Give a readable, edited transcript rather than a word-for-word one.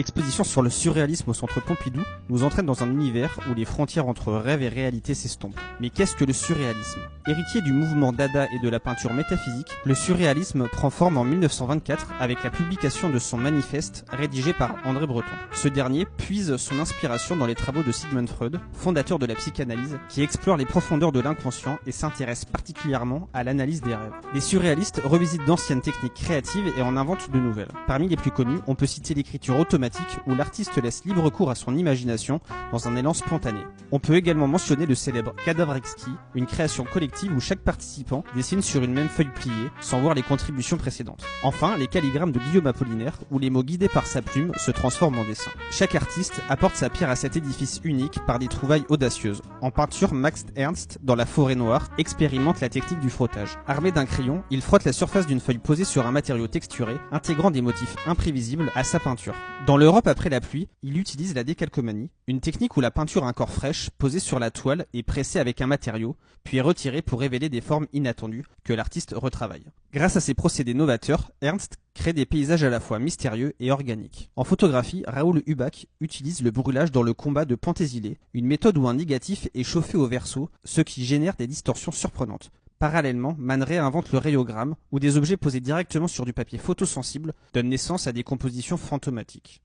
L'exposition sur le surréalisme au Centre Pompidou nous entraîne dans un univers où les frontières entre rêve et réalité s'estompent. Mais qu'est-ce que le surréalisme? Héritier du mouvement Dada et de la peinture métaphysique, le surréalisme prend forme en 1924 avec la publication de son manifeste rédigé par André Breton. Ce dernier puise son inspiration dans les travaux de Sigmund Freud, fondateur de la psychanalyse, qui explore les profondeurs de l'inconscient et s'intéresse particulièrement à l'analyse des rêves. Les surréalistes revisitent d'anciennes techniques créatives et en inventent de nouvelles. Parmi les plus connus, on peut citer l'écriture automatique où l'artiste laisse libre cours à son imagination dans un élan spontané. On peut également mentionner le célèbre cadavre exquis, une création collective où chaque participant dessine sur une même feuille pliée sans voir les contributions précédentes. Enfin, les calligrammes de Guillaume Apollinaire où les mots guidés par sa plume se transforment en dessin. Chaque artiste apporte sa pierre à cet édifice unique par des trouvailles audacieuses. En peinture, Max Ernst, dans La forêt noire, expérimente la technique du frottage. Armé d'un crayon, il frotte la surface d'une feuille posée sur un matériau texturé, intégrant des motifs imprévisibles à sa peinture. Dans l'Europe après la pluie, il utilise la décalcomanie, une technique où la peinture encore fraîche, posée sur la toile, est pressée avec un matériau, puis est retirée pour révéler des formes inattendues que l'artiste retravaille. Grâce à ces procédés novateurs, Ernst crée des paysages à la fois mystérieux et organiques. En photographie, Raoul Hubac utilise le brûlage dans le combat de Pentésilée, une méthode où un négatif est chauffé au verso, ce qui génère des distorsions surprenantes. Parallèlement, Man Ray invente le rayogramme, où des objets posés directement sur du papier photosensible donnent naissance à des compositions fantomatiques.